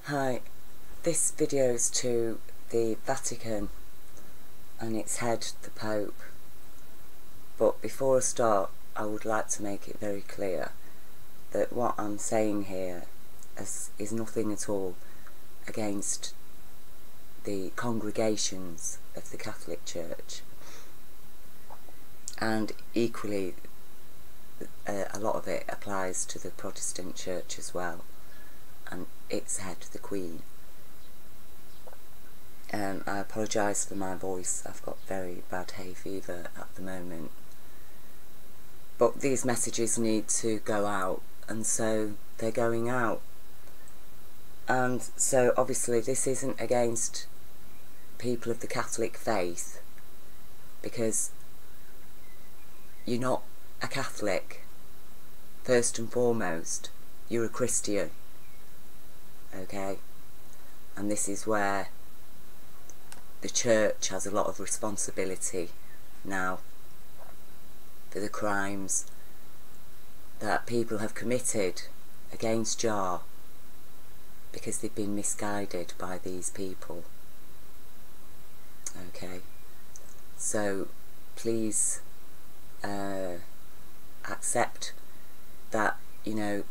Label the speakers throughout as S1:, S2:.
S1: Hi, this video is to the Vatican and its head, the Pope. But before I start, I would like to make it very clear that what I'm saying here is nothing at all against the congregations of the Catholic Church. And equally, a lot of it applies to the Protestant Church as well, and its head, the Queen. I apologise for my voice. I've got very bad hay fever at the moment. But these messages need to go out, and so they're going out. And so obviously this isn't against people of the Catholic faith, because you're not a Catholic. First and foremost, you're a Christian. Okay? And this is where the Church has a lot of responsibility now for the crimes that people have committed against Jah, because they've been misguided by these people. Okay? So please accept that, you know,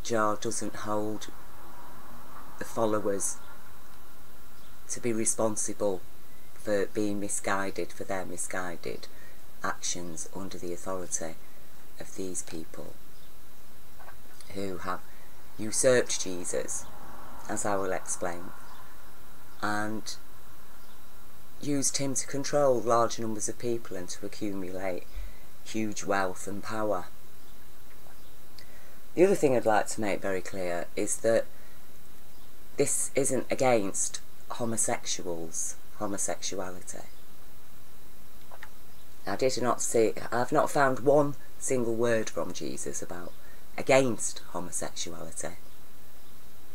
S1: Jah doesn't hold the followers to be responsible for being misguided, for their misguided actions under the authority of these people who have usurped Jesus, as I will explain, and used him to control large numbers of people and to accumulate huge wealth and power. The other thing I'd like to make very clear is that this isn't against homosexuality. I've not found one single word from Jesus about against homosexuality.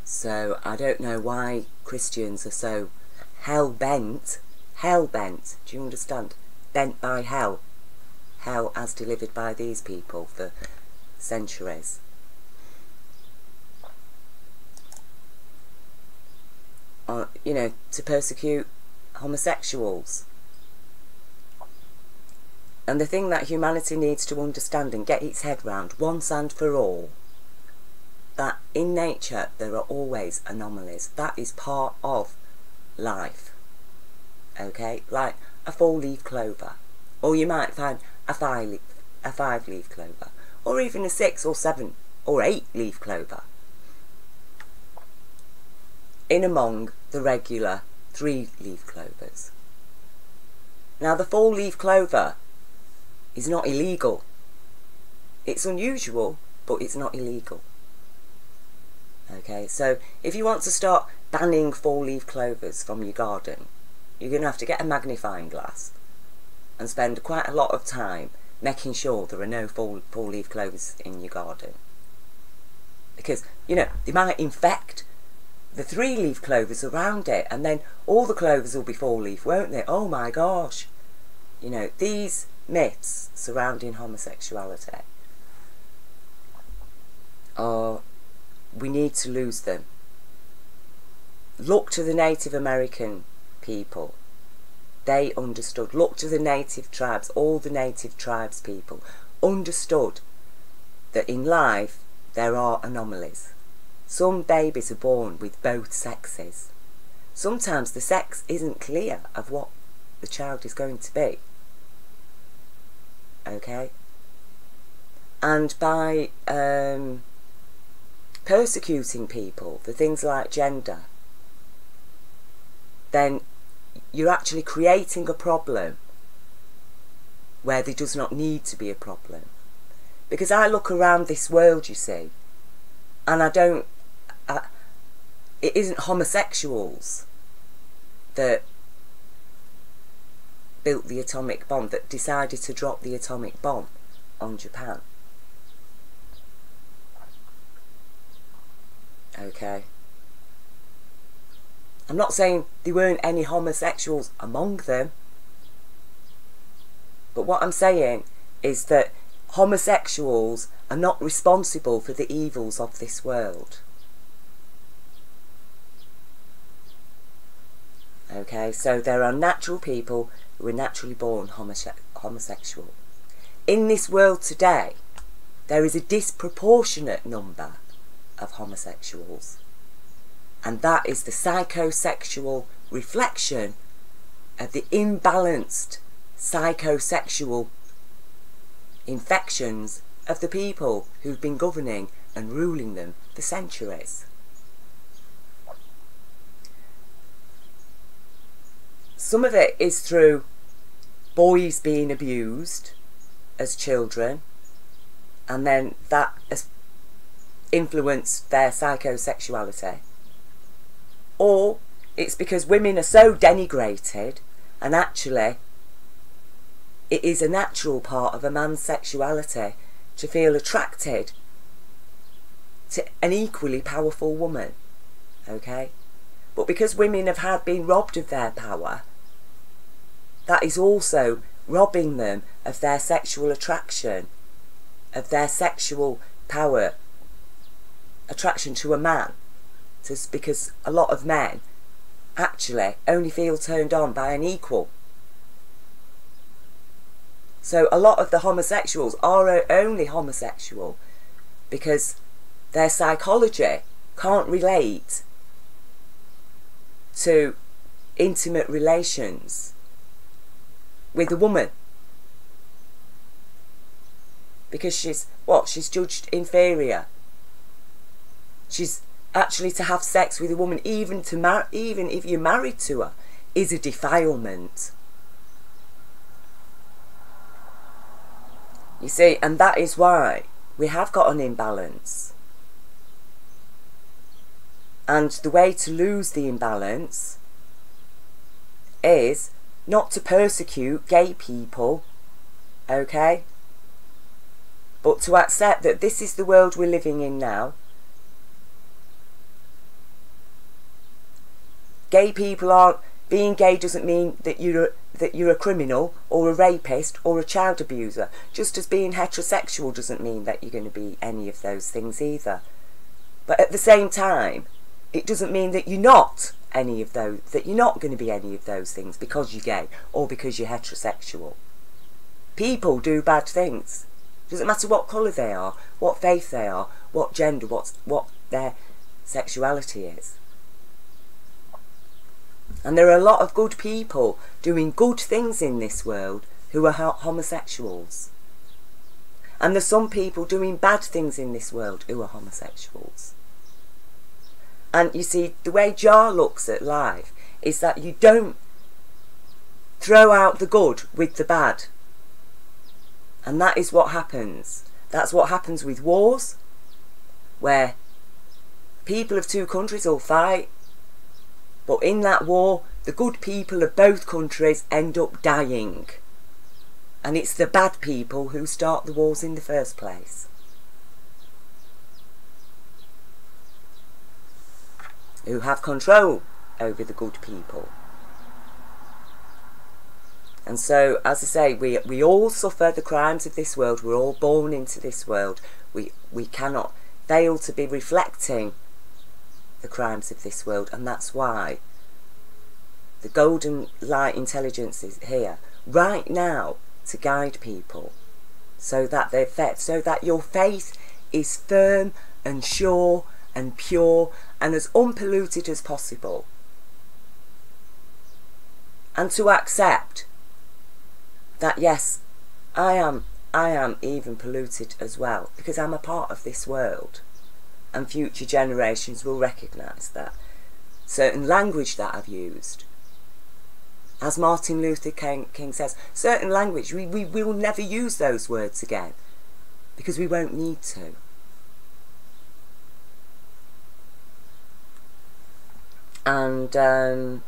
S1: So I don't know why Christians are so hell-bent, do you understand? Bent by hell as delivered by these people for centuries. You know, to persecute homosexuals. And the thing that humanity needs to understand and get its head round once and for all, that in nature there are always anomalies. That is part of life. Okay? Like a 4-leaf clover. Or you might find a 5-leaf clover. Or even a 6 or 7 or 8-leaf clover in among the regular 3-leaf clovers. Now the 4-leaf clover is not illegal. It's unusual, but it's not illegal. Okay, so if you want to start banning 4-leaf clovers from your garden, you're going to have to get a magnifying glass and spend quite a lot of time making sure there are no 4-leaf clovers in your garden. Because, you know, they might infect the 3-leaf clovers around it, and then all the clovers will be 4-leaf, won't they? Oh my gosh. You know, these myths surrounding homosexuality we need to lose them. Look to the Native American people. They understood. Look to the native tribes. All the native tribes people understood that in life there are anomalies. Some babies are born with both sexes. Sometimes the sex isn't clear of what the child is going to be. Okay? And by persecuting people for things like gender, then you're actually creating a problem where there does not need to be a problem. Because I look around this world, you see, and it isn't homosexuals that built the atomic bomb, that decided to drop the atomic bomb on Japan. Okay? I'm not saying there weren't any homosexuals among them, but what I'm saying is that homosexuals are not responsible for the evils of this world. Okay, so there are natural people who are naturally born homosexual. In this world today, there is a disproportionate number of homosexuals. And that is the psychosexual reflection of the imbalanced psychosexual infections of the people who've been governing and ruling them for centuries. Some of it is through boys being abused as children, and then that has influenced their psychosexuality. Or it's because women are so denigrated, and actually it is a natural part of a man's sexuality to feel attracted to an equally powerful woman. Okay? But because women have been robbed of their power, that is also robbing them of their sexual attraction, of their sexual power, attraction to a man. Just because a lot of men actually only feel turned on by an equal. So a lot of the homosexuals are only homosexual because their psychology can't relate to intimate relations with a woman, because she's judged inferior. She's actually, to have sex with a woman, even if you're married to her, is a defilement. You see, and that is why we have got an imbalance. And the way to lose the imbalance is not to persecute gay people, okay? But to accept that this is the world we're living in now. Gay people aren't... Being gay doesn't mean that you're a criminal or a rapist or a child abuser. Just as being heterosexual doesn't mean that you're going to be any of those things either. But at the same time, it doesn't mean that you're not any of those, that you're not going to be any of those things because you're gay or because you're heterosexual. People do bad things. Doesn't matter what colour they are, what faith they are, what gender, what their sexuality is. And there are a lot of good people doing good things in this world who are homosexuals. And there's some people doing bad things in this world who are homosexuals. And you see, the way Jah looks at life is that you don't throw out the good with the bad. And that is what happens. That's what happens with wars, where people of two countries will fight, but in that war, the good people of both countries end up dying. And it's the bad people who start the wars in the first place. Who have control over the good people. And so, as I say, we all suffer the crimes of this world. We're all born into this world. We cannot fail to be reflecting the crimes of this world, and that's why the golden light intelligence is here right now to guide people, so that your faith is firm and sure and pure and as unpolluted as possible, and to accept that yes, I am even polluted as well, because I'm a part of this world. And future generations will recognise that. Certain language that I've used, as Martin Luther King says, certain language, we will never use those words again, because we won't need to. And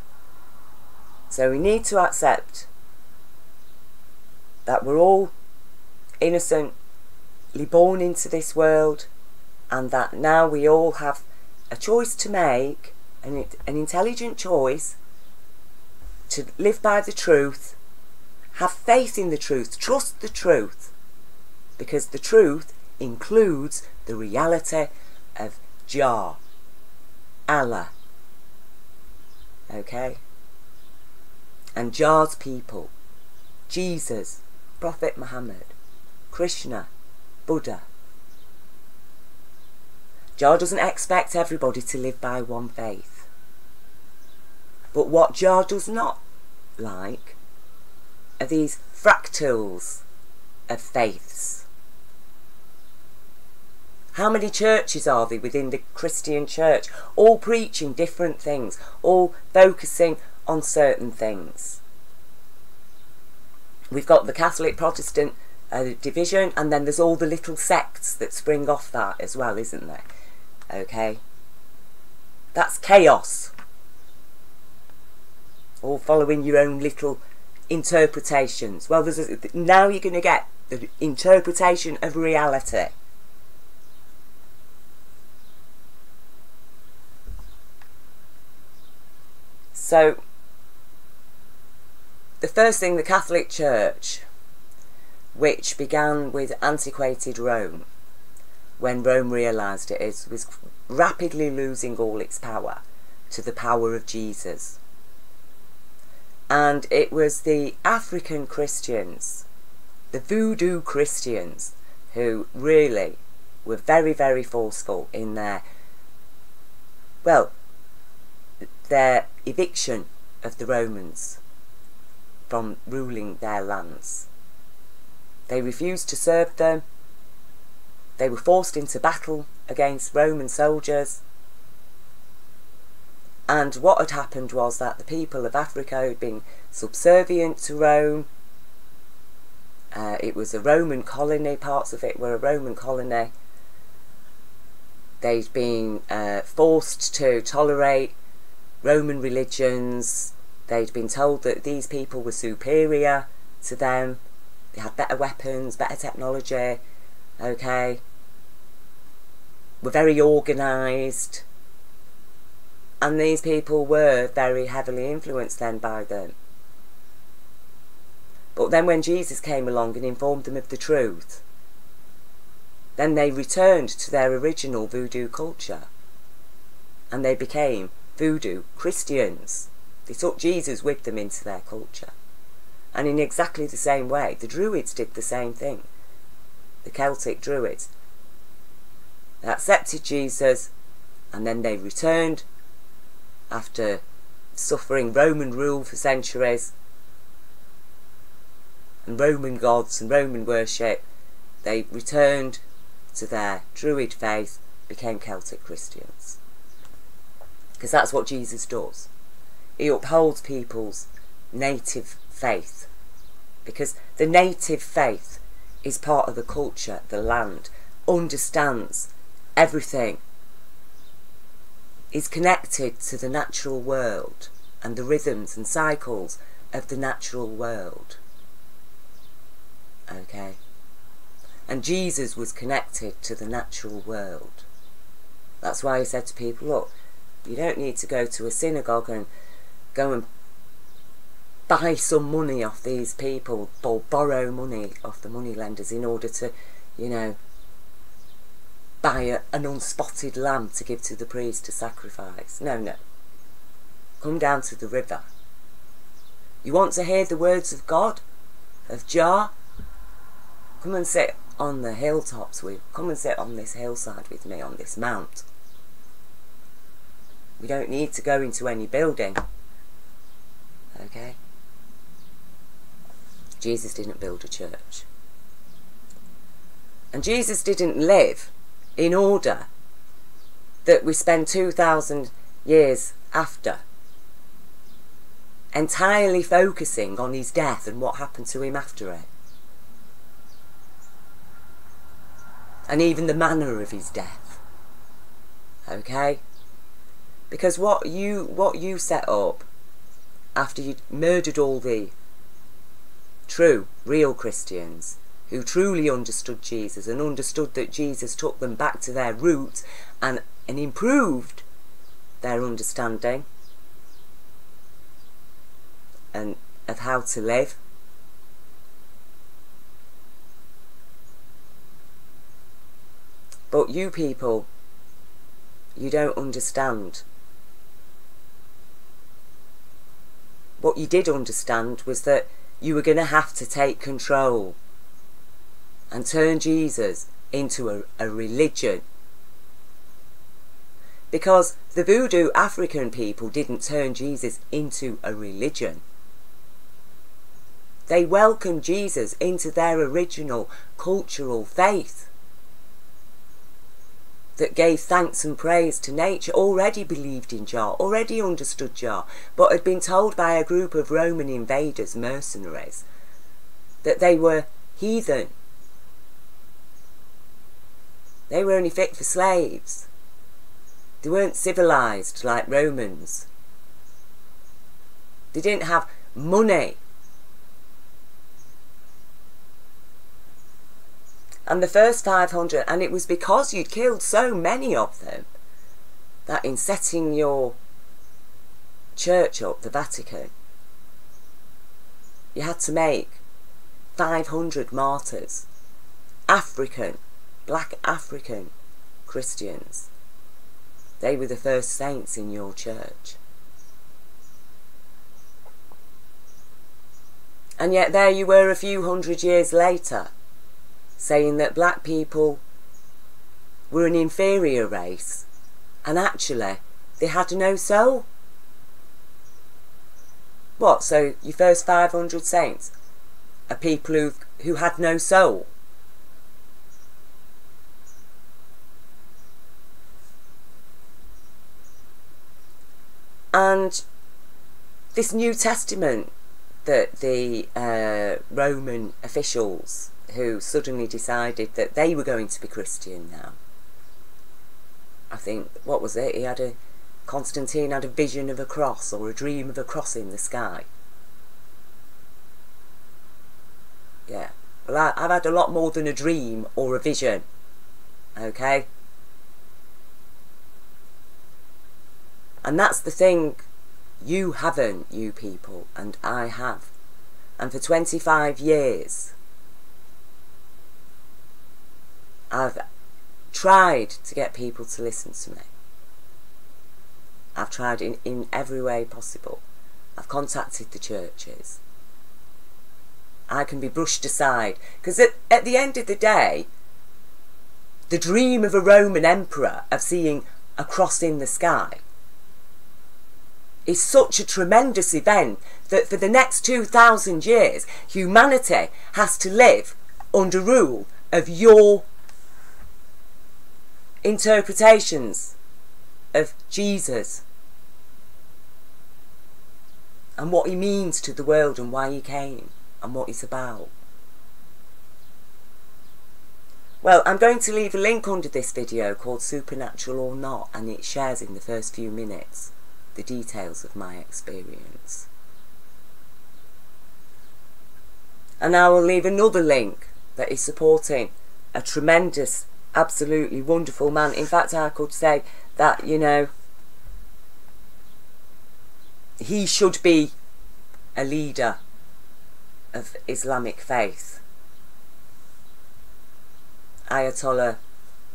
S1: so we need to accept that we're all innocently born into this world, and that now we all have a choice to make, an intelligent choice to live by the truth, have faith in the truth, trust the truth, because the truth includes the reality of Jah, Allah. Okay? And Jah's people, Jesus, Prophet Muhammad, Krishna, Buddha. Jah doesn't expect everybody to live by one faith. But what Jah does not like are these fractals of faiths. How many churches are there within the Christian church, all preaching different things, all focusing on certain things? We've got the Catholic Protestant division, and then there's all the little sects that spring off that as well, isn't there? Okay? That's chaos. All following your own little interpretations. Well, now you're going to get the interpretation of reality. So, the first thing, the Catholic Church, which began with antiquated Rome, when Rome realised it, was rapidly losing all its power to the power of Jesus. And it was the African Christians, the voodoo Christians, who really were very, very forceful in their eviction of the Romans from ruling their lands. They refused to serve them. They were forced into battle against Roman soldiers. And what had happened was that the people of Africa had been subservient to Rome. It was a Roman colony, parts of it were a Roman colony. They'd been forced to tolerate Roman religions. They'd been told that these people were superior to them. They had better weapons, better technology, okay? Were very organised. And these people were very heavily influenced then by them. But then when Jesus came along and informed them of the truth, then they returned to their original voodoo culture. And they became voodoo Christians. They took Jesus with them into their culture. And in exactly the same way, the Druids did the same thing. The Celtic Druids. They accepted Jesus, and then they returned after suffering Roman rule for centuries, and Roman gods and Roman worship. They returned to their Druid faith, became Celtic Christians. Because that's what Jesus does. He upholds people's native faith. Because the native faith is part of the culture, the land, understands everything, is connected to the natural world and the rhythms and cycles of the natural world. Okay? And Jesus was connected to the natural world. That's why he said to people, look, you don't need to go to a synagogue and go and buy some money off these people, or borrow money off the moneylenders in order to, you know, buy an unspotted lamb to give to the priest to sacrifice. No, no. Come down to the river. You want to hear the words of God, of Jah? Come and sit on the hilltops come and sit on this hillside with me, on this mount. We don't need to go into any building. Okay? Jesus didn't build a church. And Jesus didn't live in order that we spend 2,000 years after entirely focusing on his death and what happened to him after it. And even the manner of his death. Okay? Because what you set up after you murdered all the true, real Christians who truly understood Jesus and understood that Jesus took them back to their roots and improved their understanding and of how to live. But you people, you don't understand what you did understand was that you were going to have to take control and turn Jesus into a religion. Because the voodoo African people didn't turn Jesus into a religion. They welcomed Jesus into their original cultural faith that gave thanks and praise to nature, already believed in Jah, already understood Jah, but had been told by a group of Roman invaders, mercenaries, that they were heathen. They were only fit for slaves. They weren't civilised like Romans. They didn't have money. And the first 500, and it was because you'd killed so many of them, that in setting your church up, the Vatican, you had to make 500 martyrs. African, black African Christians. They were the first saints in your church. And yet there you were a few hundred years later, saying that black people were an inferior race, and actually they had no soul. What, so your first 500 saints are people who had no soul? And this New Testament that the Roman officials who suddenly decided that they were going to be Christian now. I think, what was it? Constantine had a vision of a cross, or a dream of a cross in the sky. Yeah. Well, I've had a lot more than a dream or a vision. Okay? And that's the thing. You haven't, you people, and I have. And for 25 years, I've tried to get people to listen to me. I've tried in every way possible. I've contacted the churches. I can be brushed aside. Because at the end of the day, the dream of a Roman emperor of seeing a cross in the sky is such a tremendous event that for the next 2,000 years, humanity has to live under rule of your interpretations of Jesus and what he means to the world and why he came and what he's about. Well, I'm going to leave a link under this video called Supernatural or Not, and it shares in the first few minutes the details of my experience. And I will leave another link that is supporting a tremendous, absolutely wonderful man. In fact, I could say that, you know, he should be a leader of Islamic faith. Ayatollah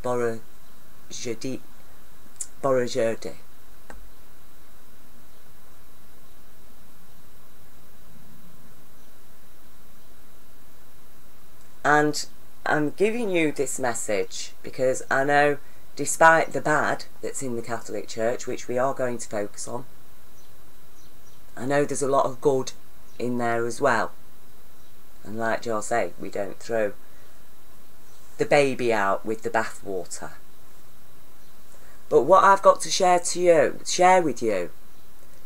S1: Boroujerdi. And I'm giving you this message because I know, despite the bad that's in the Catholic Church, which we are going to focus on, I know there's a lot of good in there as well. And like Joel say, we don't throw the baby out with the bathwater. But what I've got to share with you,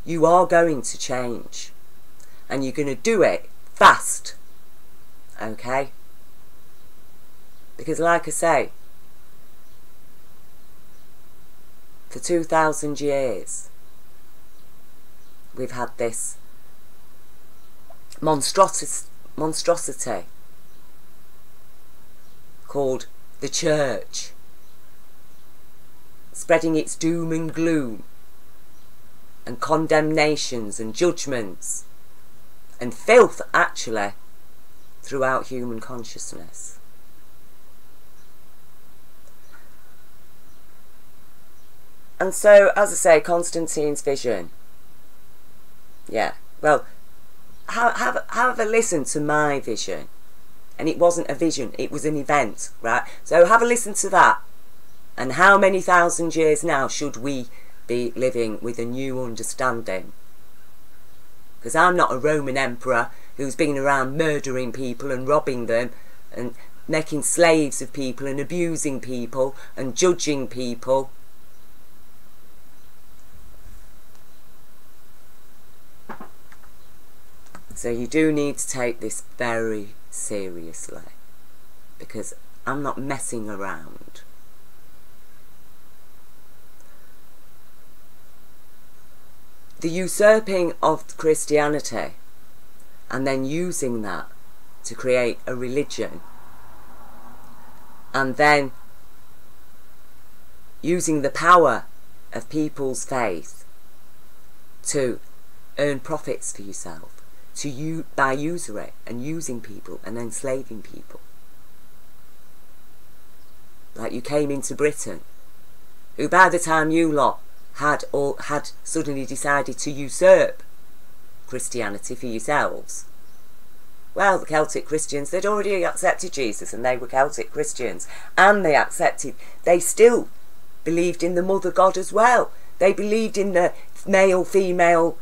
S1: you are going to change. And you're going to do it fast. Okay? Because like I say, for 2,000 years, we've had this monstrosity called the Church, spreading its doom and gloom and condemnations and judgments and filth, actually, throughout human consciousness. And so, as I say, Constantine's vision. Yeah, well, have a listen to my vision. And it wasn't a vision, it was an event, right? So have a listen to that. And how many thousand years now should we be living with a new understanding? Because I'm not a Roman emperor who's been around murdering people and robbing them and making slaves of people and abusing people and judging people. So you do need to take this very seriously, because I'm not messing around. The usurping of Christianity and then using that to create a religion, and then using the power of people's faith to earn profits for yourself, by usury and using people and enslaving people. Like you came into Britain, who by the time you lot had suddenly decided to usurp Christianity for yourselves. Well, the Celtic Christians, they'd already accepted Jesus and they were Celtic Christians, and they still believed in the Mother God as well. They believed in the male-female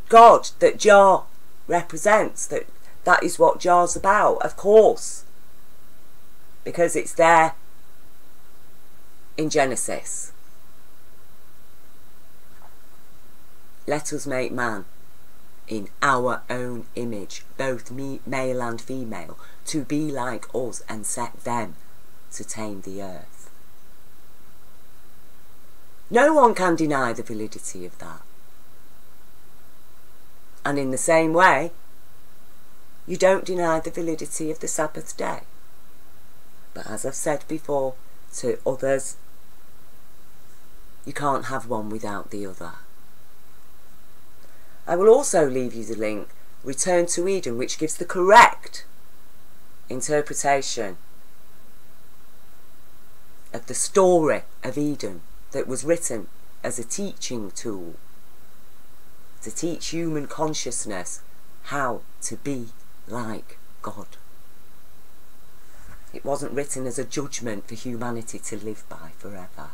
S1: God that Jah represents, that is what Jah's about, of course, because it's there in Genesis. Let us make man in our own image, both male and female, to be like us, and set them to tame the earth. No one can deny the validity of that. And in the same way, you don't deny the validity of the Sabbath day. But as I've said before to others, you can't have one without the other. I will also leave you the link, Return to Eden, which gives the correct interpretation of the story of Eden that was written as a teaching tool to teach human consciousness how to be like God. It wasn't written as a judgment for humanity to live by forever.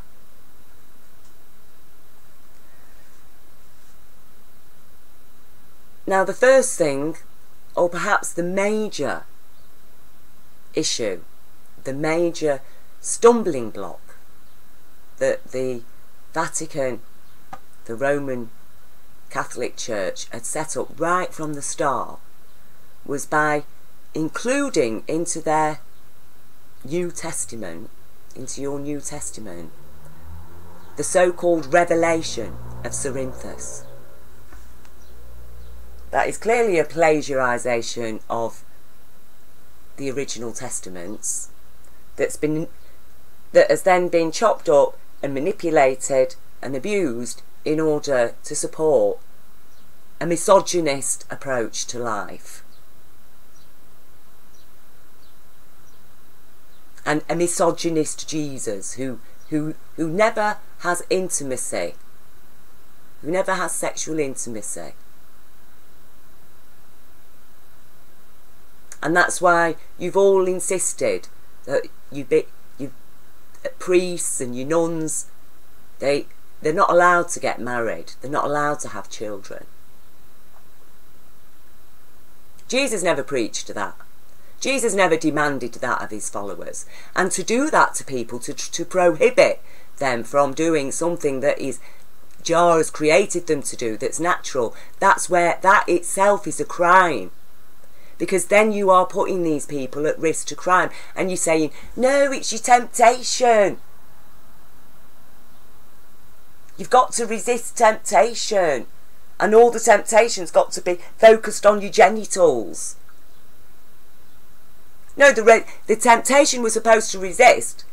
S1: Now the first thing, or perhaps the major issue, the major stumbling block that the Vatican, the Roman Catholic Church, had set up right from the start, was by including into their New Testament, into your New Testament, the so-called revelation of Cerinthus. That is clearly a plagiarisation of the original testaments that has then been chopped up and manipulated and abused in order to support a misogynist approach to life and a misogynist Jesus who never has intimacy, who never has sexual intimacy. And that's why you've all insisted that you priests and your nuns, they're not allowed to get married. They're not allowed to have children. Jesus never preached that. Jesus never demanded that of his followers. And to do that to people, to prohibit them from doing something that is Jah has created them to do, that's natural, that's where that itself is a crime. Because then you are putting these people at risk to crime. And you're saying, no, it's your temptation. You've got to resist temptation. And all the temptation's got to be focused on your genitals. No, the temptation we're supposed to resist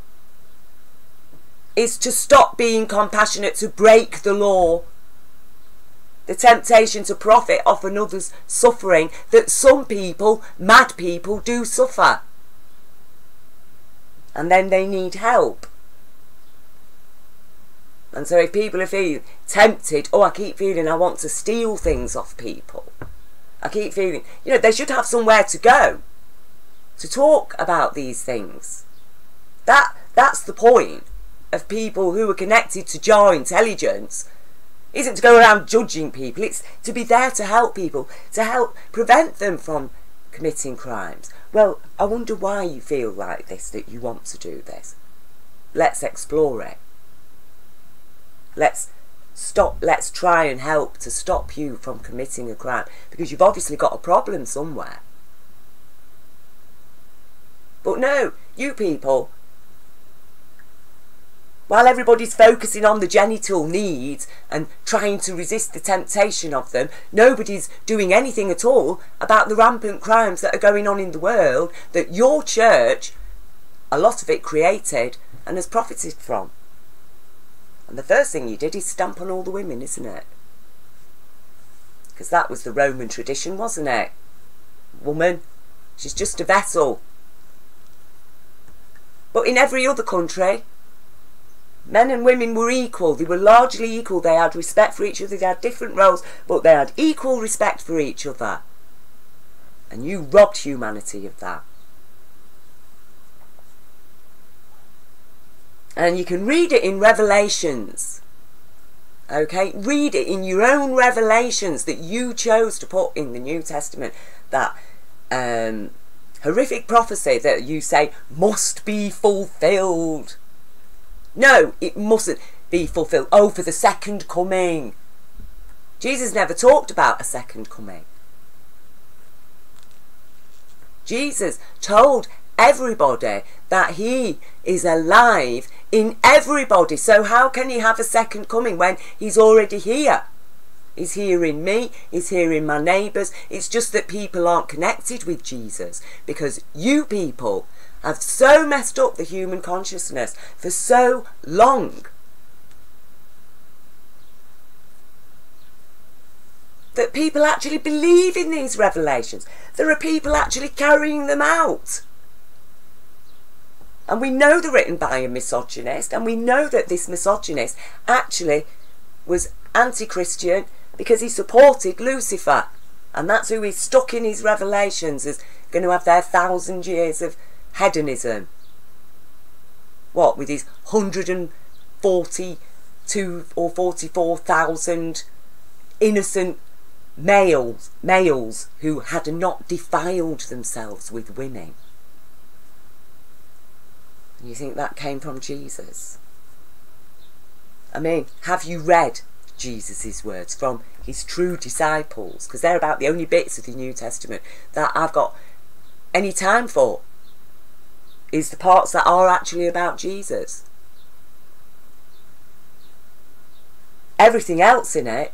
S1: is to stop being compassionate, to break the law. The temptation to profit off another's suffering that some people, mad people, do suffer. And then they need help. And so if people are feeling tempted, oh, I keep feeling I want to steal things off people, I keep feeling, you know, they should have somewhere to go to talk about these things. That's the point of people who are connected to Jar Intelligence. Isn't to go around judging people. It's to be there to help people, to help prevent them from committing crimes. Well, I wonder why you feel like this, that you want to do this. Let's explore it. Let's try and help to stop you from committing a crime, because you've obviously got a problem somewhere. But no, you people, while everybody's focusing on the genital needs and trying to resist the temptation of them, nobody's doing anything at all about the rampant crimes that are going on in the world that your church, a lot of it created and has profited from. And the first thing you did is stamp on all the women, isn't it? Because that was the Roman tradition, wasn't it? Woman, she's just a vessel. But in every other country, men and women were equal. They were largely equal. They had respect for each other. They had different roles, but they had equal respect for each other. And you robbed humanity of that. And you can read it in Revelations. Okay? Read it in your own revelations that you chose to put in the New Testament. That horrific prophecy that you say must be fulfilled. No, it mustn't be fulfilled. Oh, for the second coming. Jesus never talked about a second coming. Jesus told everybody that he is alive in everybody. So how can he have a second coming when he's already here? He's here in me, he's here in my neighbours. It's just that people aren't connected with Jesus because you people have so messed up the human consciousness for so long that people actually believe in these revelations. There are people actually carrying them out. And we know they're written by a misogynist, and we know that this misogynist actually was anti-Christian because he supported Lucifer. And that's who he's stuck in his revelations as going to have their 1,000 years of hedonism. What, with his 142 or 44,000 innocent males who had not defiled themselves with women. You think that came from Jesus? I mean, have you read Jesus' words from his true disciples? Because they're about the only bits of the New Testament that I've got any time for, is the parts that are actually about Jesus. Everything else in it,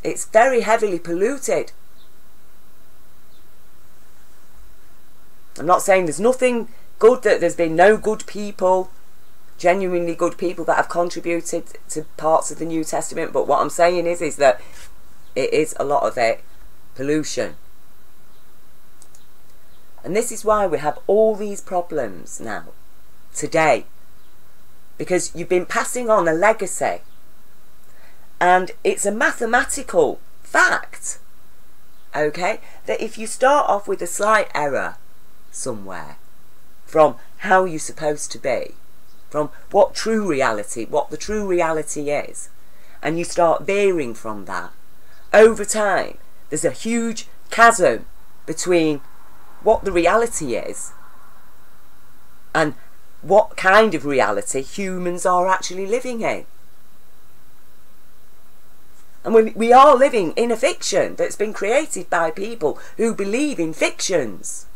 S1: it's very heavily polluted. I'm not saying there's nothing good, that there's been no good people, genuinely good people that have contributed to parts of the New Testament, but what I'm saying is that it is a lot of it pollution. And this is why we have all these problems now, today, because you've been passing on a legacy, and it's a mathematical fact, okay, that if you start off with a slight error somewhere from how you're supposed to be, from what the true reality is, and you start veering from that, over time there's a huge chasm between what the reality is and what kind of reality humans are actually living in. And we are living in a fiction that's been created by people who believe in fictions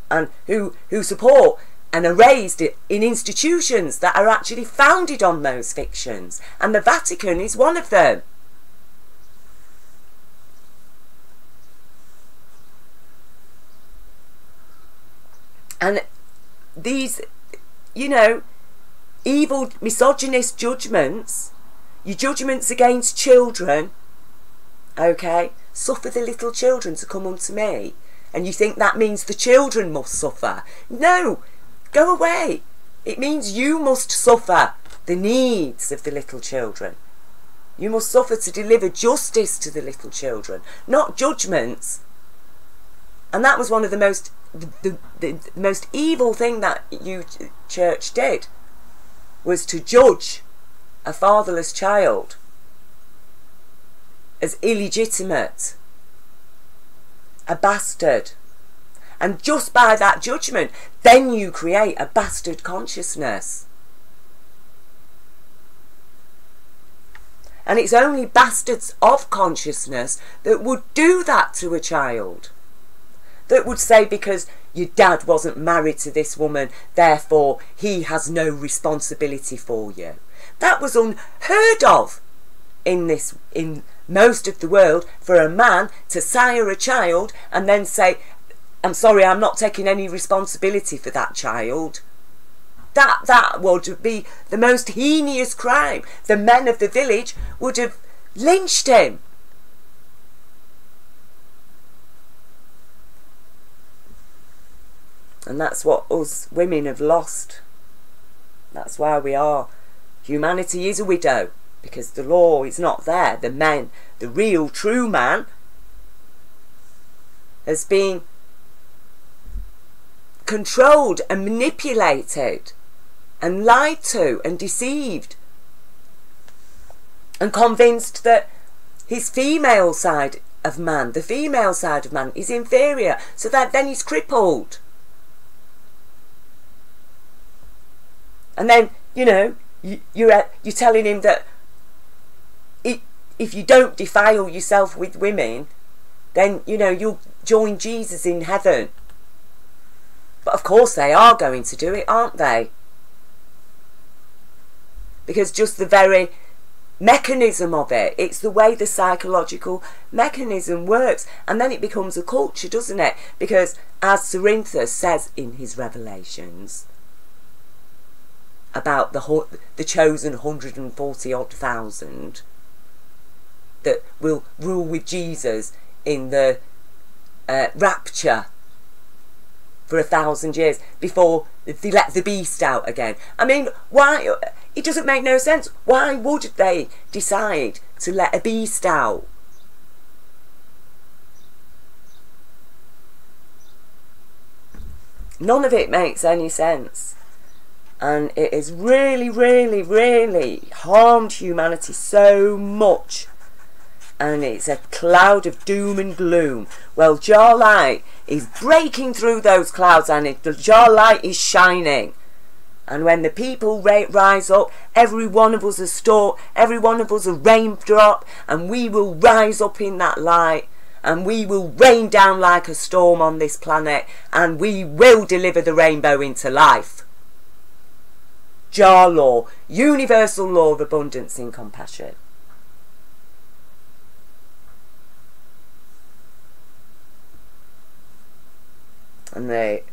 S1: and who support and are raised in institutions that are actually founded on those fictions. And the Vatican is one of them. And these, you know, evil misogynist judgments, your judgments against children, okay, suffer the little children to come unto me. And you think that means the children must suffer. No, go away. It means you must suffer the needs of the little children. You must suffer to deliver justice to the little children, not judgments. And that was one of the most evil thing that you church did, was to judge a fatherless child as illegitimate, a bastard. And just by that judgment, then you create a bastard consciousness. And it's only bastards of consciousness that would do that to a child. That would say, because your dad wasn't married to this woman, therefore he has no responsibility for you. That was unheard of in most of the world, for a man to sire a child and then say, I'm sorry, I'm not taking any responsibility for that child. That would be the most heinous crime. The men of the village would have lynched him. And that's what us women have lost. That's why we are. Humanity is a widow, because the law is not there. The man, the real true man, has been controlled and manipulated and lied to and deceived and convinced that his female side of man, the female side of man, is inferior, so that then he's crippled. And then, you know, you're telling him that if you don't defile yourself with women, then, you know, you'll join Jesus in heaven. But of course they are going to do it, aren't they? Because just the very mechanism of it, it's the way the psychological mechanism works. And then it becomes a culture, doesn't it? Because as Cerinthus says in his Revelations about the chosen 140-odd thousand that will rule with Jesus in the rapture for 1,000 years before they let the beast out again. I mean, why? It doesn't make no sense. Why would they decide to let a beast out? None of it makes any sense. And it has really, really, really harmed humanity so much. And it's a cloud of doom and gloom. Well, Jar Light is breaking through those clouds, and the Jar Light is shining. And when the people rise up, every one of us a stalk, every one of us a raindrop, and we will rise up in that light, and we will rain down like a storm on this planet, and we will deliver the rainbow into life. Jar Law, universal law of abundance and compassion. And the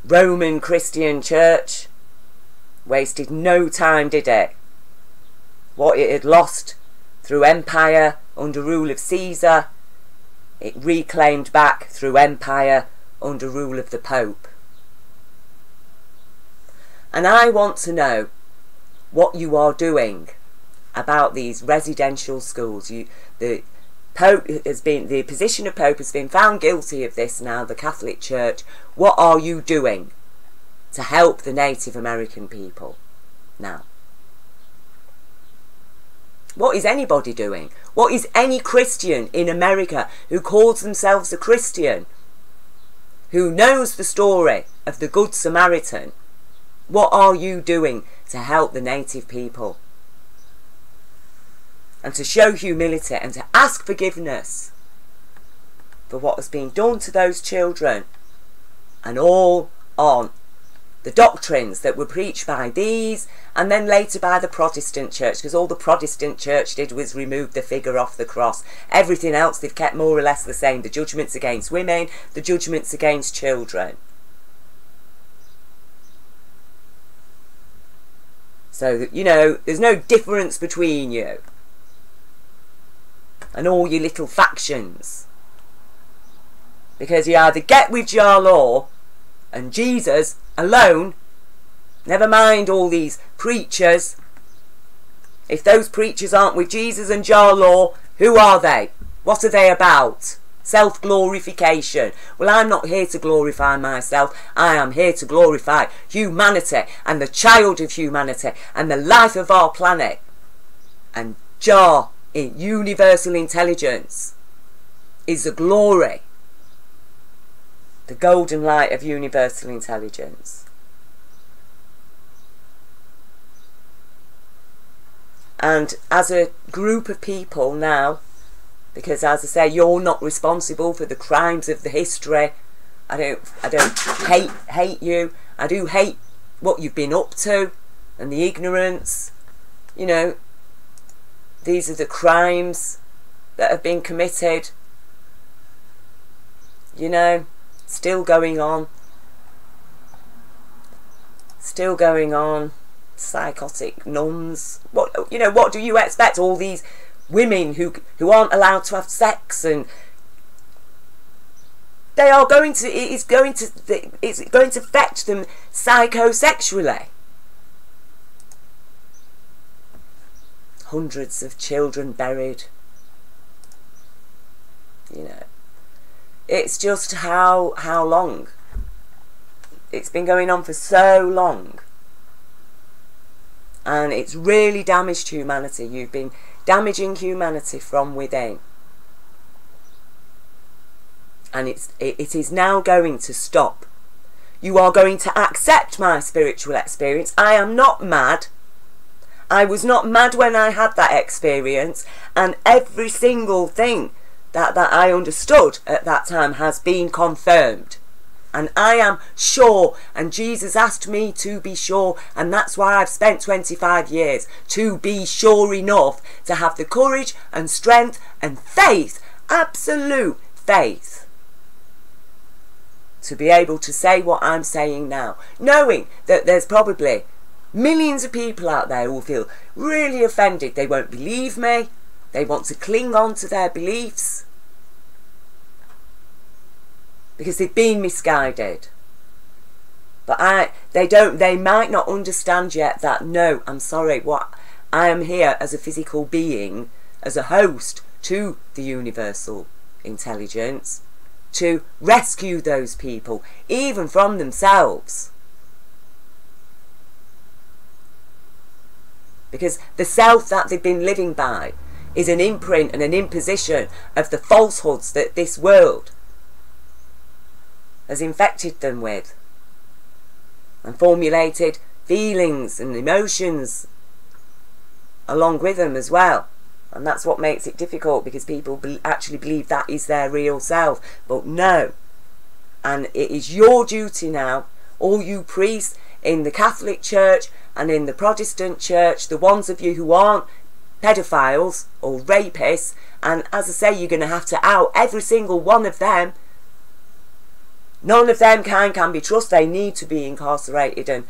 S1: Roman Christian Church wasted no time, did it? What it had lost through empire under rule of Caesar, it reclaimed back through empire under rule of the Pope. And I want to know what you are doing about these residential schools. The Pope has been, the position of Pope has been found guilty of this now, the Catholic Church. What are you doing to help the Native American people now? What is anybody doing? What is any Christian in America who calls themselves a Christian, who knows the story of the Good Samaritan? What are you doing to help the native people? And to show humility and to ask forgiveness for what has been done to those children, and all on the doctrines that were preached by these and then later by the Protestant Church, because all the Protestant Church did was remove the figure off the cross. Everything else they've kept more or less the same. The judgments against women, the judgments against children. So that, you know, there's no difference between you and all your little factions. Because you either get with your law and Jesus alone, never mind all these preachers, If those preachers aren't with Jesus and Jar Law, who are they? What are they about? Self-glorification. Well, I'm not here to glorify myself. I am here to glorify humanity and the child of humanity and the life of our planet. And Jar, in universal intelligence, is the glory, the golden light of universal intelligence. And as a group of people now, because as I say, you're not responsible for the crimes of the history. I don't hate you. I do hate what you've been up to and the ignorance. You know, these are the crimes that have been committed. You know, still going on. Still going on. Psychotic nuns. What, you know, what do you expect? All these women who aren't allowed to have sex, and they are going to, it's going to affect them psychosexually. Hundreds of children buried. You know, it's just how long it's been going on for so long, and it's really damaged humanity. You've been damaging humanity from within, and it is now going to stop. You are going to accept my spiritual experience. I am not mad. I was not mad when I had that experience, and every single thing that I understood at that time has been confirmed. And I am sure, and Jesus asked me to be sure, and that's why I've spent 25 years, to be sure enough to have the courage and strength and faith, absolute faith, to be able to say what I'm saying now, knowing that there's probably millions of people out there who will feel really offended. They won't believe me. They want to cling on to their beliefs because they've been misguided. But they might not understand yet that, no, I'm sorry, what I am here as a physical being, as a host to the universal intelligence, to rescue those people, even from themselves. Because the self that they've been living by is an imprint and an imposition of the falsehoods that this world has infected them with, and formulated feelings and emotions along with them as well. And that's what makes it difficult, because people actually believe that is their real self. But no. And it is your duty now, all you priests in the Catholic Church and in the Protestant Church, the ones of you who aren't pedophiles or rapists, and as I say, you're going to have to out every single one of them. None of them can be trusted. They need to be incarcerated and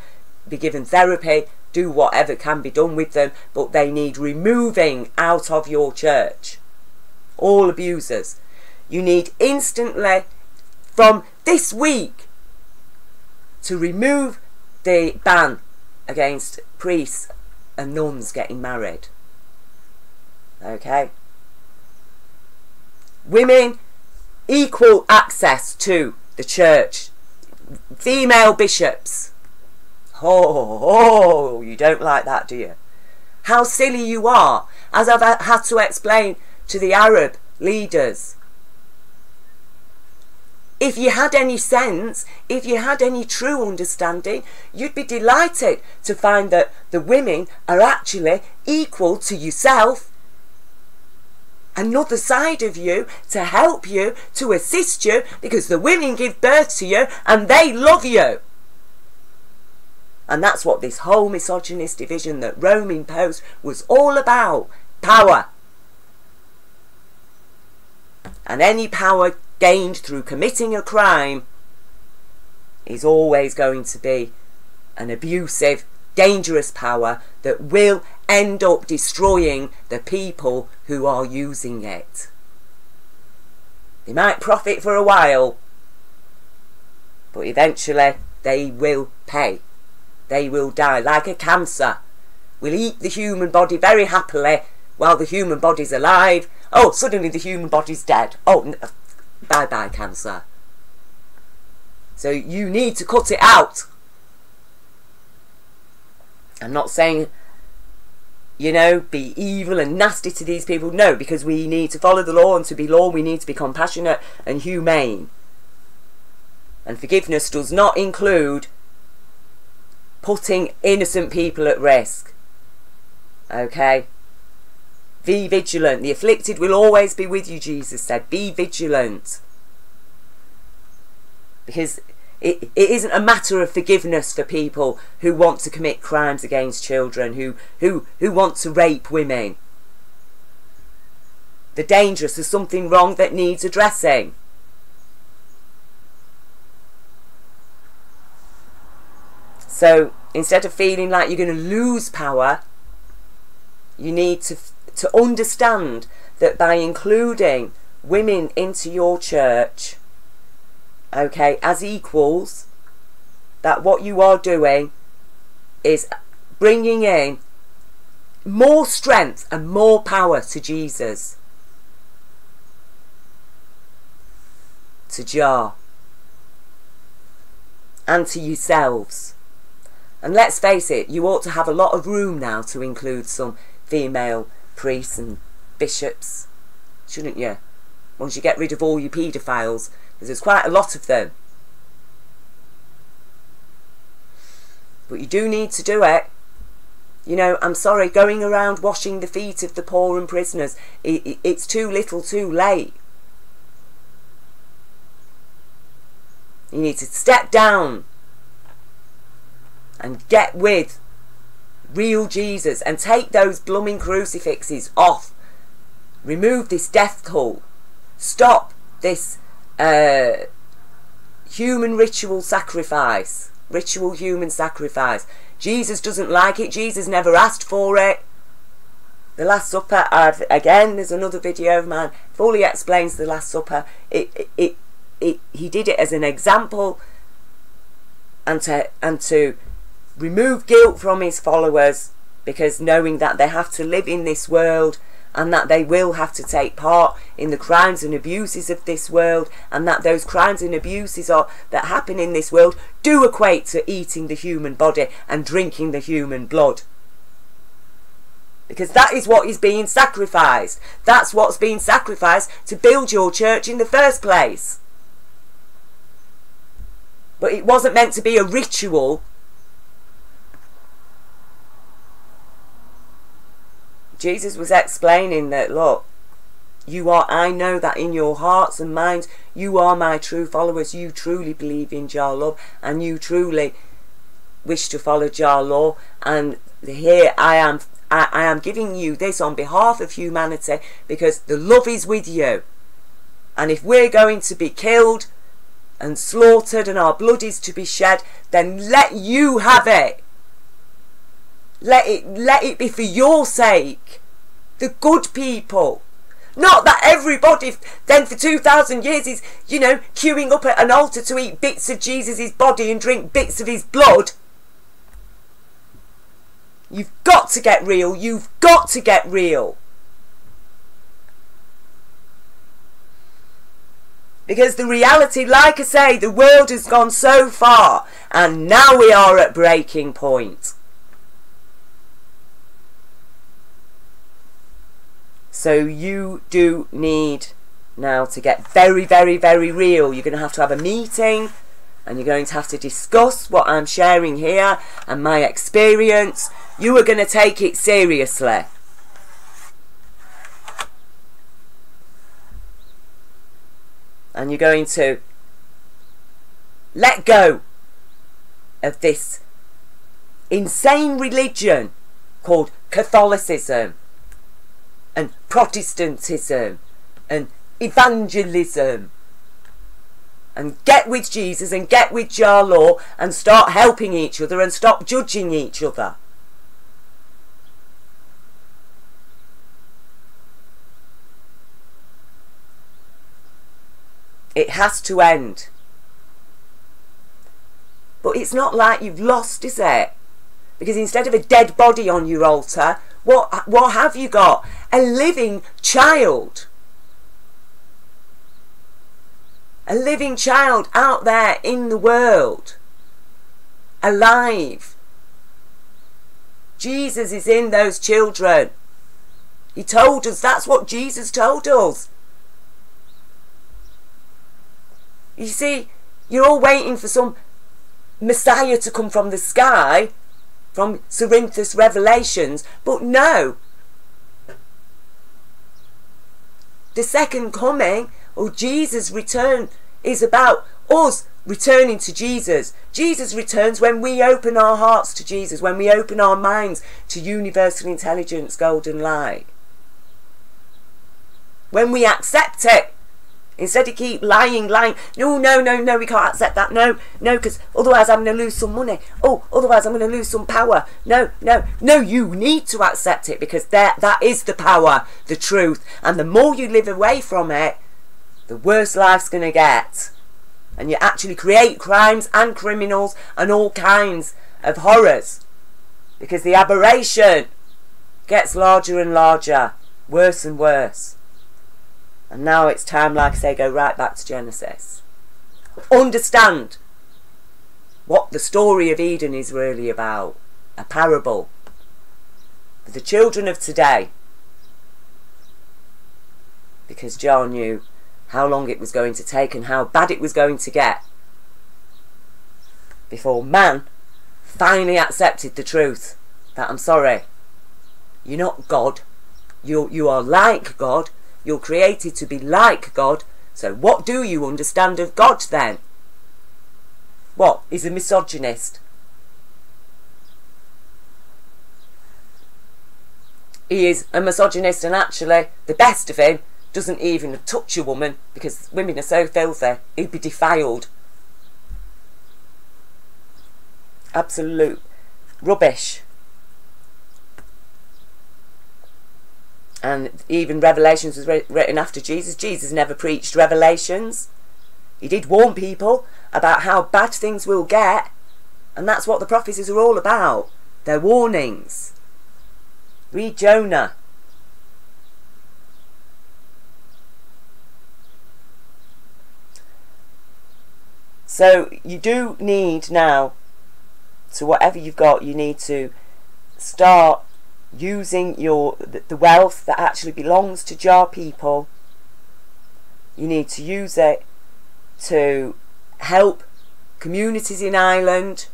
S1: be given therapy, do whatever can be done with them, but they need removing out of your church. All abusers. You need instantly, from this week, to remove the ban against priests and nuns getting married. Okay? Women, equal access to the church. Female bishops. Oh, you don't like that, do you? How silly you are, as I've had to explain to the Arab leaders. If you had any sense, if you had any true understanding, you'd be delighted to find that the women are actually equal to yourself. Another side of you to help you, to assist you, because the women give birth to you and they love you. And that's what this whole misogynist division that Rome imposed was all about. Power. And any power gained through committing a crime is always going to be an abusive, dangerous power that will end up destroying the people who are using it. They might profit for a while, but eventually they will pay. They will die like a cancer. We'll eat the human body very happily while the human body's alive. Oh, suddenly the human body's dead. Oh, bye-bye, cancer. So you need to cut it out. I'm not saying, you know, be evil and nasty to these people. No, because we need to follow the law, and to be law we need to be compassionate and humane. And forgiveness does not include putting innocent people at risk. Okay? Be vigilant. The afflicted will always be with you, Jesus said. Be vigilant. Because it isn't a matter of forgiveness for people who want to commit crimes against children, who want to rape women. They're dangerous. There's something wrong that needs addressing. So instead of feeling like you're going to lose power, you need to understand that by including women into your church, okay, as equals, that what you are doing is bringing in more strength and more power to Jesus, to Jah, and to yourselves. And let's face it, you ought to have a lot of room now to include some female priests and bishops, shouldn't you? Once you get rid of all your paedophiles, because there's quite a lot of them. But you do need to do it. You know, I'm sorry, going around washing the feet of the poor and prisoners, it's too little too late. You need to step down and get with real Jesus and take those blooming crucifixes off. Remove this death cult. Stop this human ritual sacrifice. Ritual human sacrifice. Jesus doesn't like it. Jesus never asked for it. The Last Supper, again, there's another video of mine, fully explains the Last Supper. He did it as an example and to remove guilt from his followers, because knowing that they have to live in this world and that they will have to take part in the crimes and abuses of this world, and that those crimes and abuses that happen in this world do equate to eating the human body and drinking the human blood. Because that is what is being sacrificed. That's what's being sacrificed to build your church in the first place. But it wasn't meant to be a ritual. Jesus was explaining that, look, I know that in your hearts and minds, you are my true followers. You truly believe in Jah love, and you truly wish to follow Jah law. And here I am giving you this on behalf of humanity, because the love is with you. And if we're going to be killed and slaughtered and our blood is to be shed, then let you have it. Let it be for your sake. The good people. Not that everybody then for 2,000 years is, you know, queuing up at an altar to eat bits of Jesus' body and drink bits of his blood. You've got to get real. You've got to get real. Because the reality, like I say, the world has gone so far, and now we are at breaking point. So you do need now to get very, very, very real. You're going to have a meeting, and you're going to have to discuss what I'm sharing here and my experience. You are going to take it seriously. And you're going to let go of this insane religion called Catholicism and Protestantism and evangelism, and get with Jesus and get with Jah law and start helping each other and stop judging each other. It has to end. But it's not like you've lost, is it? Because instead of a dead body on your altar, what have you got? A living child. A living child out there in the world. Alive. Jesus is in those children. He told us, that's what Jesus told us. You see, you're all waiting for some Messiah to come from the sky, from Cerinthus Revelations, but no. The second coming, or Jesus' return, is about us returning to Jesus. Jesus returns when we open our hearts to Jesus, when we open our minds to universal intelligence, golden light. When we accept it. Instead of keep lying. No, we can't accept that. No, because otherwise I'm going to lose some money. Oh, otherwise I'm going to lose some power. No, you need to accept it, because that is the power, the truth. And the more you live away from it, the worse life's going to get. And you actually create crimes and criminals and all kinds of horrors. Because the aberration gets larger and larger, worse and worse. And now it's time, like I say, go right back to Genesis. Understand what the story of Eden is really about. A parable for the children of today. Because John knew how long it was going to take and how bad it was going to get before man finally accepted the truth that, I'm sorry, you're not God. You are like God. You're created to be like God. So what do you understand of God then? What? He's a misogynist. He is a misogynist, and actually the best of him doesn't even touch a woman, because women are so filthy. He'd be defiled. Absolute rubbish. And even Revelations was written after Jesus. Jesus never preached Revelations. He did warn people about how bad things will get. And that's what the prophecies are all about. They're warnings. Read Jonah. So you do need now, to whatever you've got, you need to start using the wealth that actually belongs to Jar people. You need to use it to help communities in Ireland,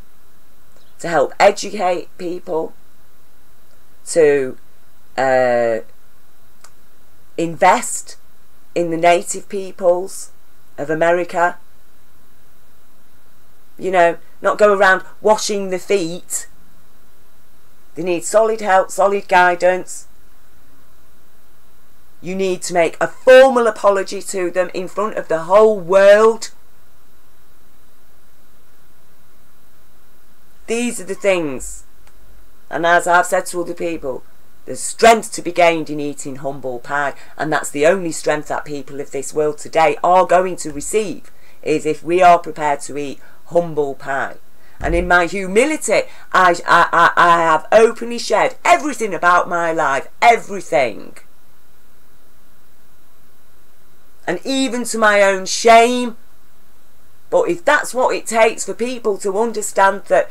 S1: to help educate people, to invest in the native peoples of America. You know, not go around washing the feet. They need solid help, solid guidance. You need to make a formal apology to them in front of the whole world. These are the things. And as I've said to other people, there's strength to be gained in eating humble pie. And that's the only strength that people of this world today are going to receive, is if we are prepared to eat humble pie. And in my humility, I have openly shared everything about my life, everything. And even to my own shame. But if that's what it takes for people to understand that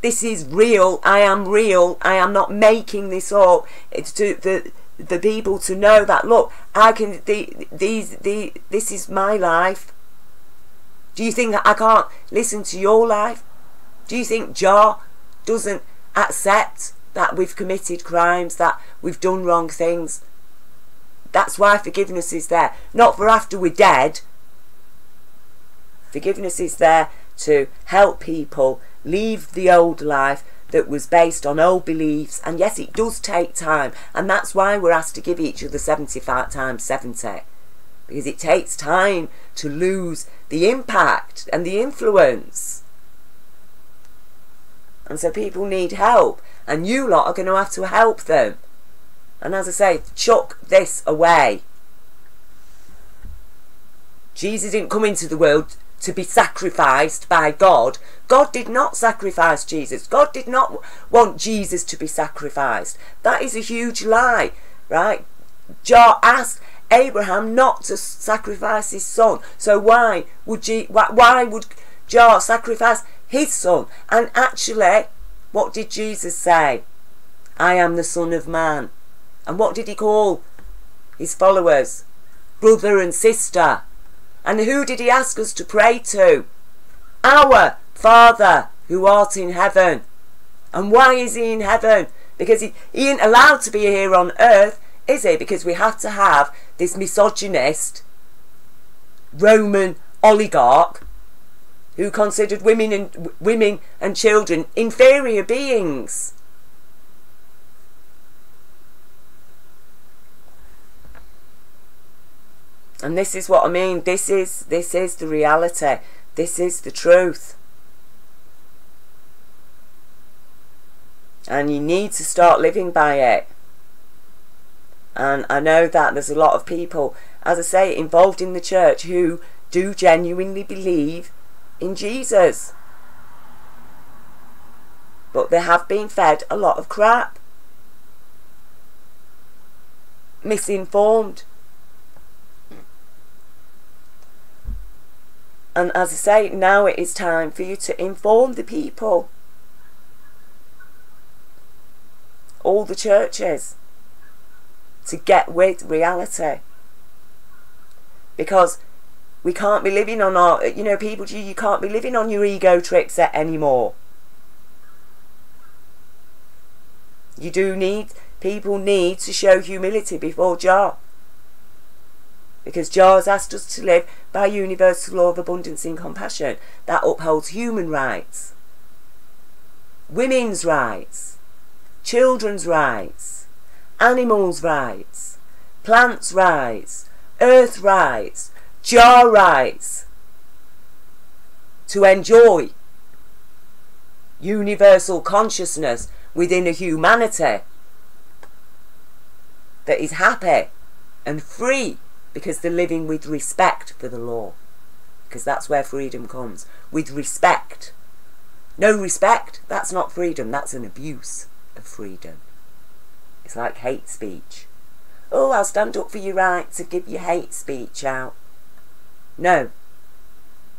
S1: this is real, I am not making this up, it's to the people to know that, look, this is my life. Do you think that I can't listen to your life? Do you think Jar doesn't accept that we've committed crimes, that we've done wrong things? That's why forgiveness is there. Not for after we're dead. Forgiveness is there to help people leave the old life that was based on old beliefs. And yes, it does take time. And that's why we're asked to give each other 75 times 70. Because it takes time to lose the impact and the influence. And so people need help. And you lot are going to have to help them. And as I say, chuck this away. Jesus didn't come into the world to be sacrificed by God. God did not sacrifice Jesus. God did not want Jesus to be sacrificed. That is a huge lie, right? Jah asked Abraham not to sacrifice his son. So why would Jah sacrifice his son? And actually, what did Jesus say? I am the Son of Man. And what did he call his followers? Brother and sister. And who did he ask us to pray to? Our Father who art in heaven. And why is he in heaven? Because he ain't allowed to be here on earth, is he? Because we have to have this misogynist Roman oligarch who considered women and children inferior beings. And this is what I mean. This is the reality. This is the truth. And you need to start living by it. And I know that there's a lot of people, as I say, involved in the church who do genuinely believe in Jesus. But they have been fed a lot of crap. Misinformed. And as I say, now it is time for you to inform the people. All the churches. To get with reality. Because we can't be living on our, people, you can't be living on your ego trips anymore. People need to show humility before Jah. Because Jah has asked us to live by universal law of abundance and compassion that upholds human rights, women's rights, children's rights, animals' rights, plants' rights, earth rights, Jah rights, to enjoy universal consciousness within a humanity that is happy and free. Because they're living with respect for the law. Because that's where freedom comes. With respect. No respect, that's not freedom. That's an abuse of freedom. It's like hate speech. Oh, I'll stand up for your right to give your hate speech out. No.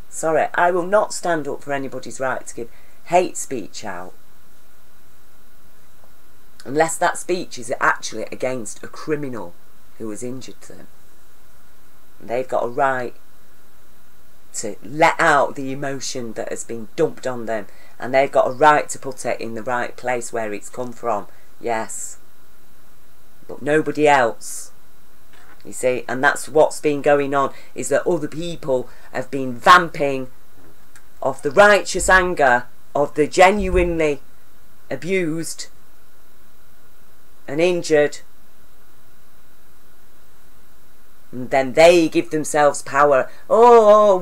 S1: Sorry, I will not stand up for anybody's right to give hate speech out. Unless that speech is actually against a criminal who has injured them. They've got a right to let out the emotion that has been dumped on them. And they've got a right to put it in the right place where it's come from. Yes. But nobody else. You see? And that's what's been going on. Is that other people have been vamping of the righteous anger of the genuinely abused and injured. And then they give themselves power. Oh,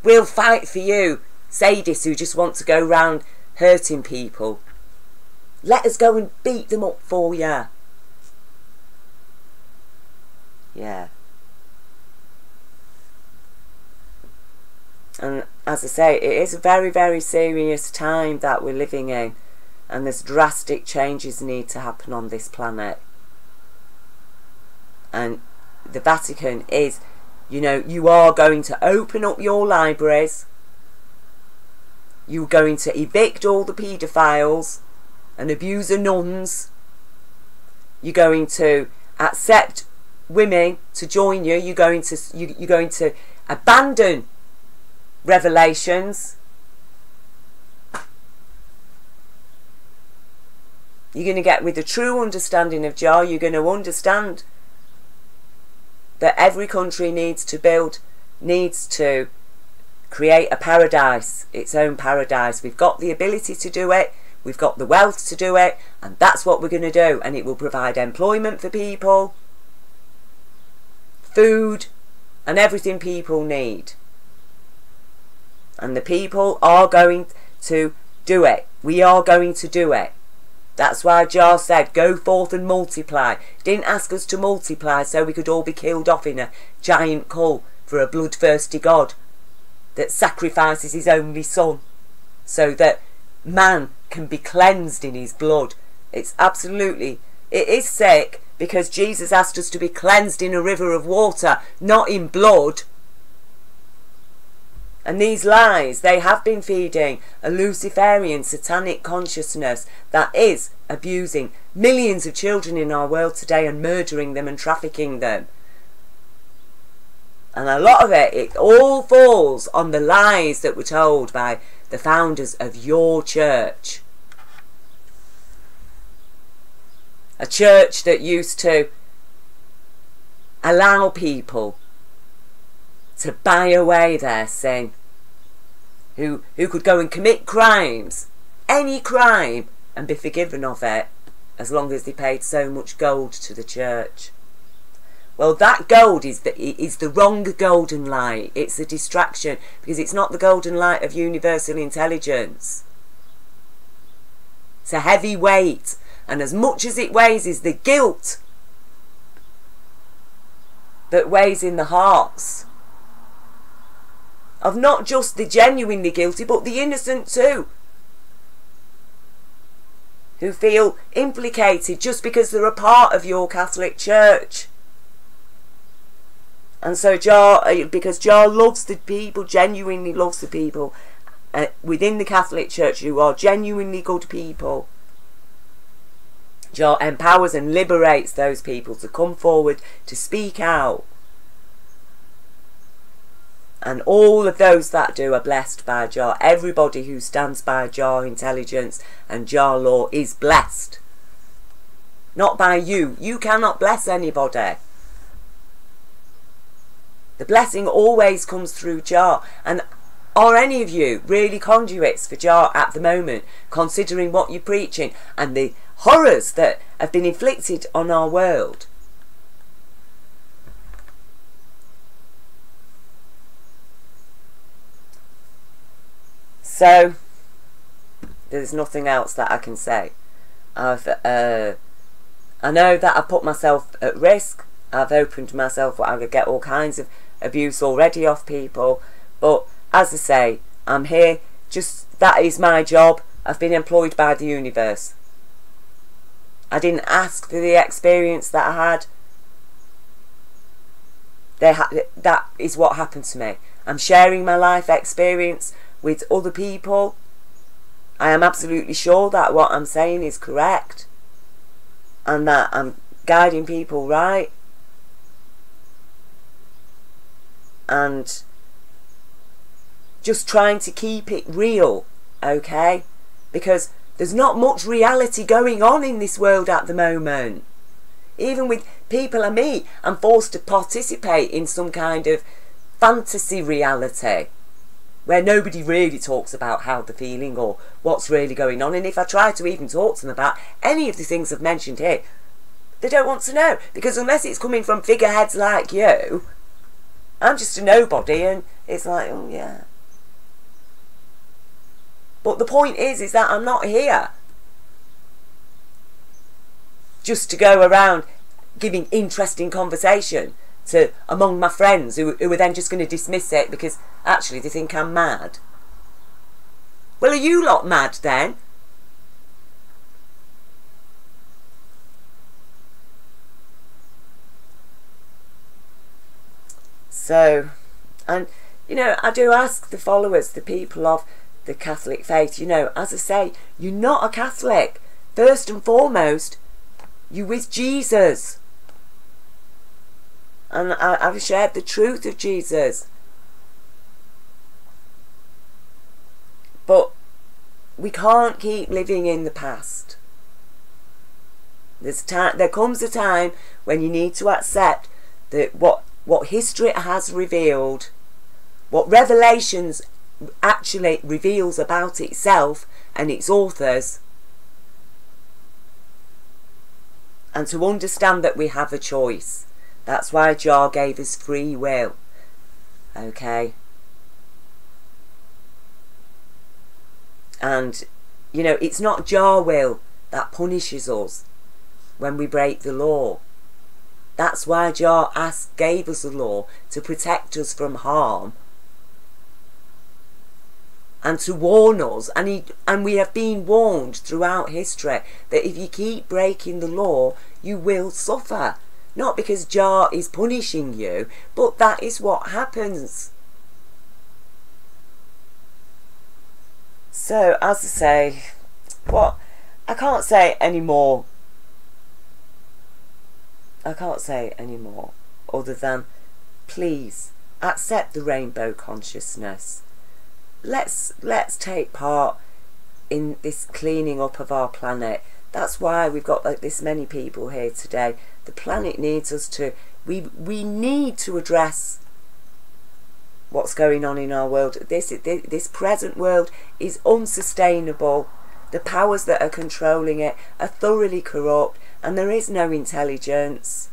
S1: we'll fight for you. Sadists who just want to go round hurting people. Let us go and beat them up for you. Yeah. And as I say, it is a very, very serious time that we're living in. And there's drastic changes need to happen on this planet. And the Vatican is, you are going to open up your libraries. You're going to evict all the paedophiles and abuser nuns. You're going to accept women to join you. You're going to abandon revelations. You're going to get with a true understanding of Jah. You're going to understand that every country needs to create a paradise, its own paradise. We've got the ability to do it, we've got the wealth to do it, and that's what we're going to do. And it will provide employment for people, food, and everything people need. And the people are going to do it. We are going to do it. That's why Jah said, go forth and multiply. He didn't ask us to multiply so we could all be killed off in a giant cull for a bloodthirsty God that sacrifices his only son so that man can be cleansed in his blood. It's absolutely, it is sick, because Jesus asked us to be cleansed in a river of water, not in blood. And these lies, they have been feeding a Luciferian satanic consciousness that is abusing millions of children in our world today and murdering them and trafficking them. And a lot of it all falls on the lies that were told by the founders of your church. A church that used to allow people to buy away their sin, who could go and commit crimes, any crime, and be forgiven of it, as long as they paid so much gold to the church. Well, that gold is the wrong golden light. It's a distraction, because it's not the golden light of universal intelligence. It's a heavy weight, and as much as it weighs is the guilt that weighs in the hearts of not just the genuinely guilty, but the innocent too, who feel implicated just because they're a part of your Catholic Church. And so because Jah loves the people, genuinely loves the people within the Catholic Church who are genuinely good people, Jah empowers and liberates those people to come forward, to speak out. And all of those that do are blessed by Jah. Everybody who stands by Jah intelligence and Jah law is blessed. Not by you. You cannot bless anybody. The blessing always comes through Jah. And are any of you really conduits for Jah at the moment, considering what you're preaching and the horrors that have been inflicted on our world? So, there's nothing else that I can say. I know that I've put myself at risk. I've opened myself, I could get all kinds of abuse already off people. But, as I say, I'm here. That is my job. I've been employed by the universe. I didn't ask for the experience that I had. That is what happened to me. I'm sharing my life experience with other people. I am absolutely sure that what I'm saying is correct and that I'm guiding people right, and just trying to keep it real, okay? Because there's not much reality going on in this world at the moment. Even with people and me, I'm forced to participate in some kind of fantasy reality where nobody really talks about how they're feeling or what's really going on. And if I try to even talk to them about any of the things I've mentioned here, they don't want to know. Because unless it's coming from figureheads like you, I'm just a nobody, and it's like, oh yeah. But the point is that I'm not here just to go around giving interesting conversation among my friends who are then just going to dismiss it because actually they think I'm mad. Well, are you lot mad then? So, and you know, I do ask the followers, the people of the Catholic faith, you know, as I say, you're not a Catholic. First and foremost, you're with Jesus. And I've shared the truth of Jesus. But we can't keep living in the past. There comes a time when you need to accept that what history has revealed, what Revelations actually reveals about itself and its authors, and to understand that we have a choice. That's why Jah gave us free will. Okay? And, you know, it's not Jah will that punishes us when we break the law. That's why Jah gave us the law, to protect us from harm. and to warn us, and we have been warned throughout history that if you keep breaking the law, you will suffer. Not because Jah is punishing you, but that is what happens. So, as I say, I can't say any more. I can't say any more other than, please accept the rainbow consciousness. Let's take part in this cleaning up of our planet. That's why we've got like this many people here today. The planet needs us to. We need to address what's going on in our world. This present world is unsustainable. The powers that are controlling it are thoroughly corrupt, and there is no intelligence.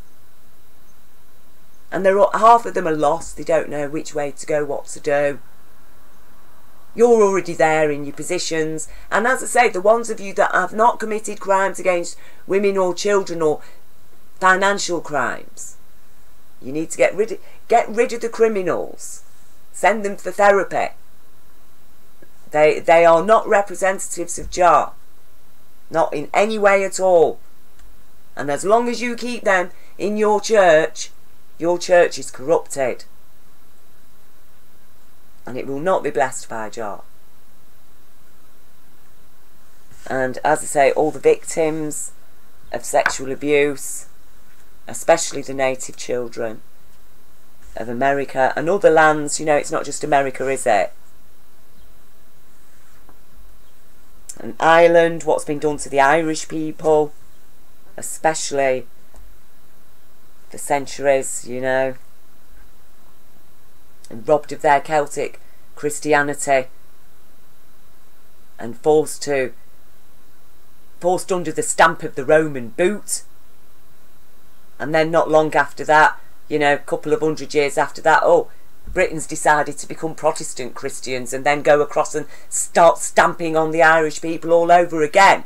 S1: And half of them are lost. They don't know which way to go, what to do. You're already there in your positions. And as I say, the ones of you that have not committed crimes against women or children or financial crimes, you need to get rid of the criminals. Send them for therapy. They are not representatives of Jah. Not in any way at all. And as long as you keep them in your church is corrupted. And it will not be blessed by Jah. And as I say, all the victims of sexual abuse, especially the native children of America and other lands, you know, it's not just America, is it? And Ireland, what's been done to the Irish people, especially for centuries, you know, and robbed of their Celtic Christianity and forced under the stamp of the Roman boot. And then not long after that, you know, a couple of 100 years after that, Britain's decided to become Protestant Christians and then go across and start stamping on the Irish people all over again.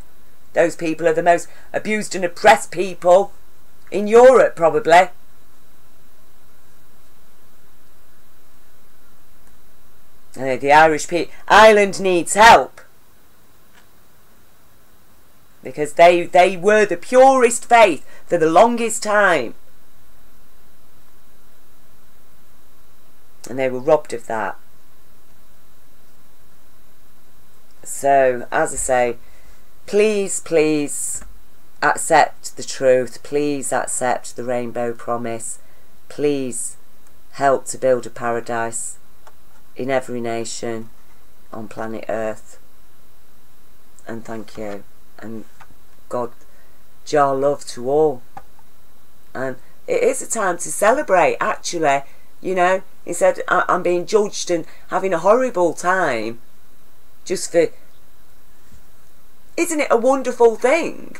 S1: Those people are the most abused and oppressed people in Europe, probably. The Irish people, Ireland needs help. Because they were the purest faith for the longest time. And they were robbed of that. So, as I say, please, please accept the truth. Please accept the rainbow promise. Please help to build a paradise in every nation on planet Earth. And thank you. And God, Jah love to all. And it is a time to celebrate, actually. You know, he said, I'm being judged and having a horrible time just for... Isn't it a wonderful thing?